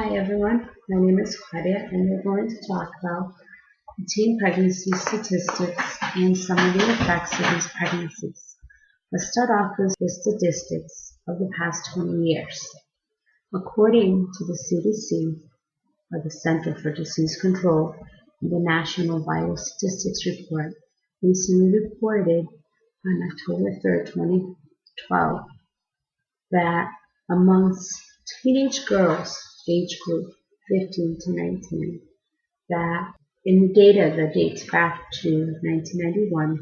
Hi everyone, my name is Claudia and we're going to talk about teen pregnancy statistics and some of the effects of these pregnancies. Let's start off with the statistics of the past 20 years. According to the CDC, or the Center for Disease Control, and the National Biostatistics Report recently reported on October 3, 2012, that amongst teenage girls age group 15 to 19, that in the data that dates back to 1991,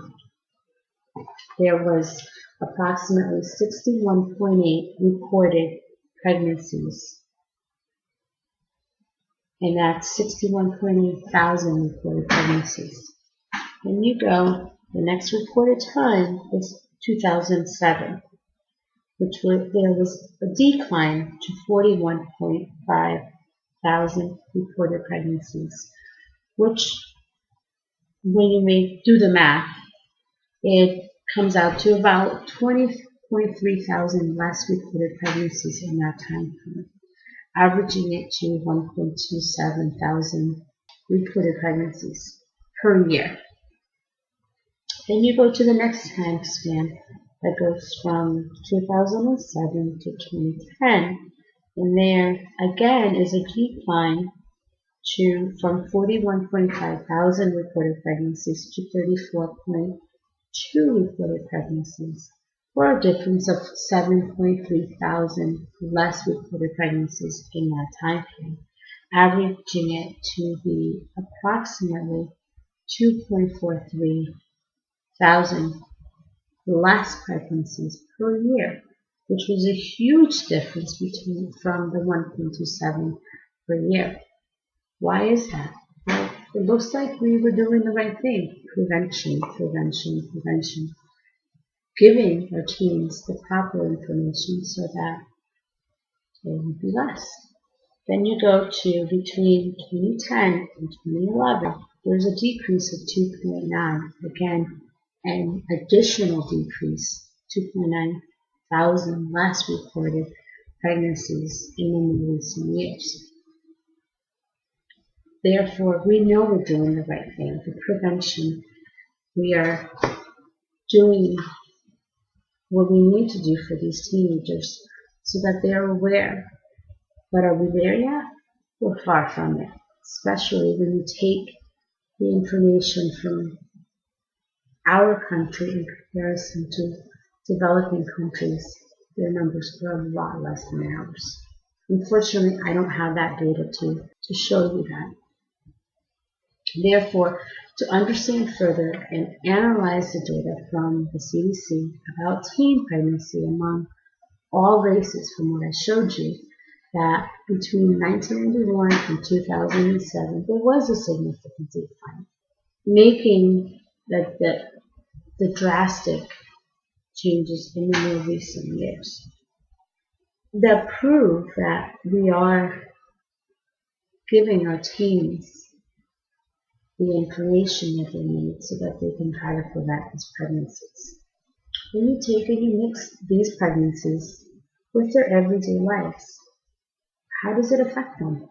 there was approximately 61.8 reported pregnancies, and that's 61.8 thousand reported pregnancies. Then you go, the next reported time is 2007. There was a decline to 41.5 thousand reported pregnancies, which, when you do the math, it comes out to about 20.3 thousand less reported pregnancies in that time frame, averaging it to 1.27 thousand reported pregnancies per year. Then you go to the next time span that goes from 2007 to 2010, and there again is a decline from 41.5 thousand reported pregnancies to 34.2 reported pregnancies, or a difference of 7.3 thousand less reported pregnancies in that time frame, averaging it to be approximately 2.43 thousand less pregnancies per year, which was a huge difference from the 1.27 per year. Why is that? Well, it looks like we were doing the right thing. Prevention. Giving our teens the proper information so that there would be less. Then you go to between 2010 and 2011, there's a decrease of 2.9. Again, an additional decrease, 2.9 thousand less reported pregnancies in the more recent years. Therefore, we know we're doing the right thing. For prevention, we are doing what we need to do for these teenagers so that they are aware. But are we there yet? We're far from it, especially when you take the information from our country in comparison to developing countries. Their numbers are a lot less than ours. Unfortunately, I don't have that data to show you that. Therefore, to understand further and analyze the data from the CDC about teen pregnancy among all races, from what I showed you, that between 1991 and 2007, there was a significant decline, making the drastic changes in the more recent years that prove that we are giving our teens the information that they need so that they can try to prevent these pregnancies. When you take and you mix these pregnancies with their everyday lives, how does it affect them?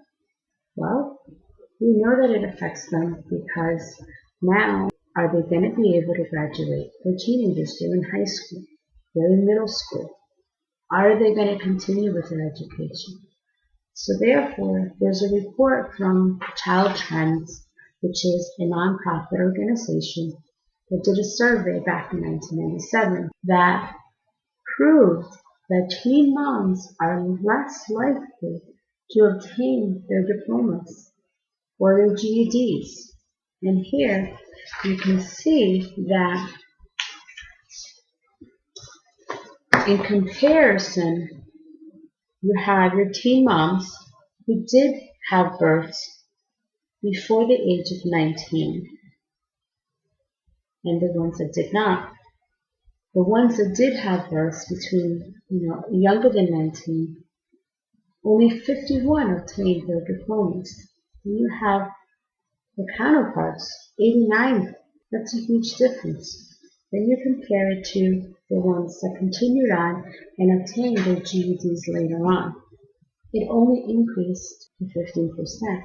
Well, we know that it affects them because now, are they going to be able to graduate? They're teenagers, they're in high school, they're in middle school. Are they going to continue with their education? So therefore, there's a report from Child Trends, which is a nonprofit organization that did a survey back in 1997 that proved that teen moms are less likely to obtain their diplomas or their GEDs. And here you can see that in comparison, you have your teen moms who did have births before the age of 19 and the ones that did not. The ones that did have births between, younger than 19, only 51 obtained their diplomas. And you have the counterparts, 89. That's a huge difference. Then you compare it to the ones that continued on and obtained their GEDs later on. it only increased to 15%.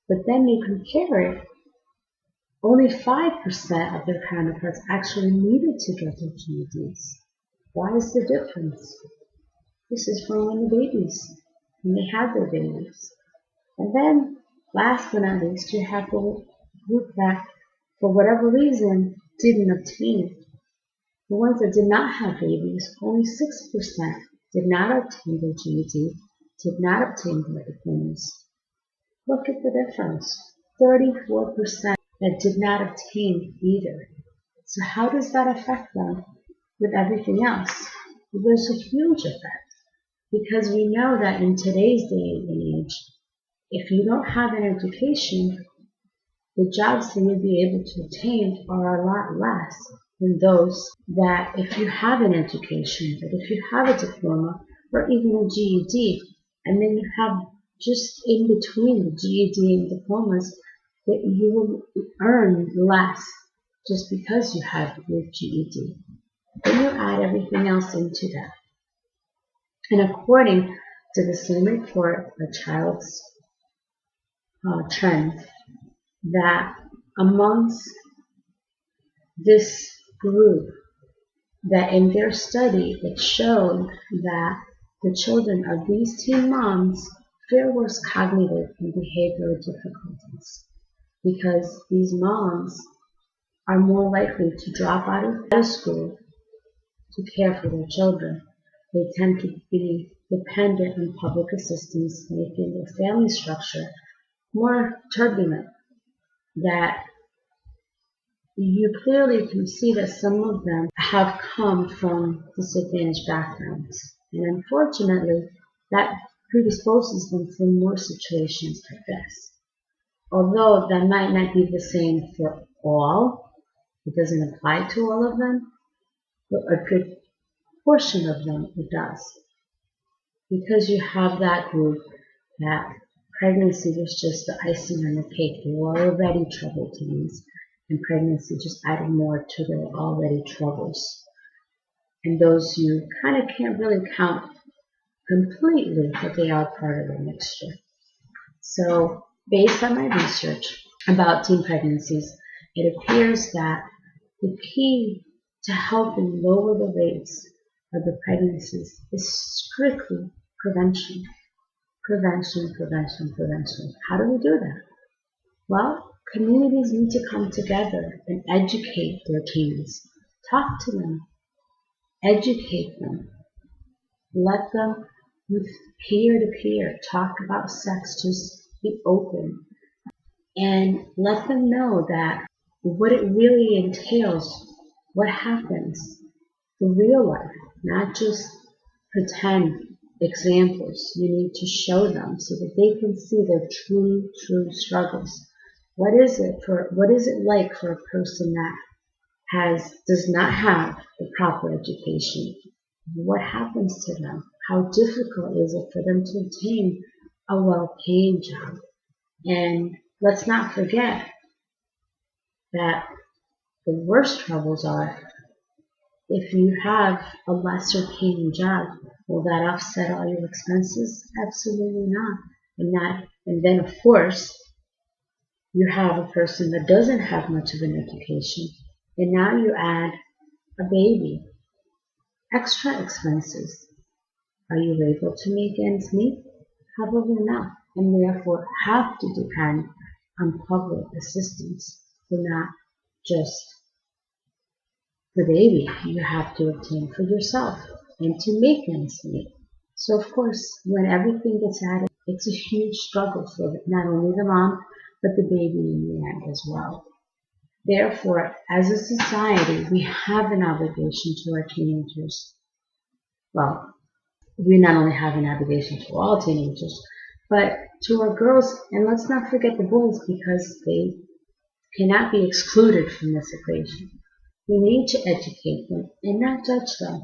But then you compare it, only 5% of their counterparts actually needed to get their GEDs. Why is the difference? This is from when they had their babies. And then, last but not least, you have the group that, for whatever reason, didn't obtain it. The ones that did not have babies, only 6% did not obtain their GED, did not obtain their diplomas. Look at the difference. 34% that did not obtain either. So how does that affect them with everything else? Well, there's a huge effect, because we know that in today's day and age, if you don't have an education, the jobs that you'll be able to obtain are a lot less than those that if you have an education, that if you have a diploma or even a GED, and then you have just in between the GED and diplomas, that you will earn less just because you have your GED. Then you add everything else into that. And according to the same report, A Child's Trend, that amongst this group, that in their study, it showed that the children of these teen moms fare worse cognitive and behavioral difficulties, because these moms are more likely to drop out of school to care for their children. They tend to be dependent on public assistance, making their family structure more turbulent. That you clearly can see that some of them have come from disadvantaged backgrounds. And unfortunately, that predisposes them for more situations like this. Although that might not be the same for all, it doesn't apply to all of them, but a good portion of them it does. Because you have that group that pregnancy was just the icing on the cake. They were already troubled teens, and pregnancy just added more to their already troubles. And those you kind of can't really count completely, but they are part of the mixture. So, based on my research about teen pregnancies, it appears that the key to helping lower the rates of the pregnancies is strictly prevention. Prevention, prevention, prevention. How do we do that? Well, communities need to come together and educate their teens. Talk to them. Educate them. Let them, with peer-to-peer, talk about sex. Just be open. And let them know that what it really entails, what happens, the real life, not just pretend examples. You need to show them so that they can see their true struggles. What is it like for a person that does not have the proper education? What happens to them? How difficult is it for them to obtain a well-paying job? And let's not forget that the worst troubles are if you have a lesser paying job. Will that offset all your expenses? Absolutely not. And then of course, you have a person that doesn't have much of an education, and now you add a baby. Extra expenses. Are you able to make ends meet? Probably not, and therefore have to depend on public assistance for not just the baby. You have to obtain for yourself and to make ends meet. So of course, when everything gets added, it's a huge struggle for not only the mom, but the baby in the end as well. Therefore, as a society, we have an obligation to our teenagers. Well, we not only have an obligation to all teenagers, but to our girls, and let's not forget the boys, because they cannot be excluded from this equation. We need to educate them and not judge them.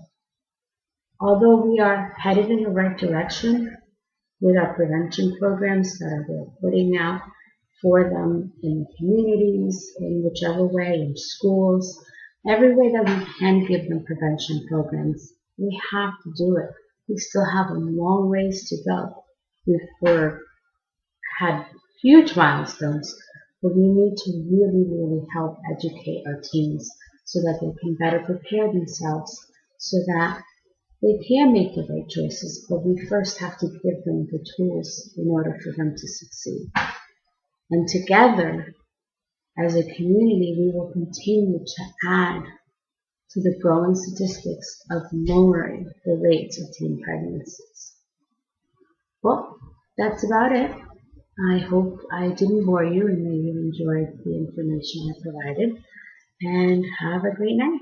Although we are headed in the right direction with our prevention programs that we're putting out for them in communities, in whichever way, in schools, every way that we can give them prevention programs, we have to do it. We still have a long ways to go. we've had huge milestones, but we need to really help educate our teens so that they can better prepare themselves so that they can make the right choices, but we first have to give them the tools in order for them to succeed. And together, as a community, we will continue to add to the growing statistics of lowering the rates of teen pregnancies. Well, that's about it. I hope I didn't bore you and that you enjoyed the information I provided. And have a great night.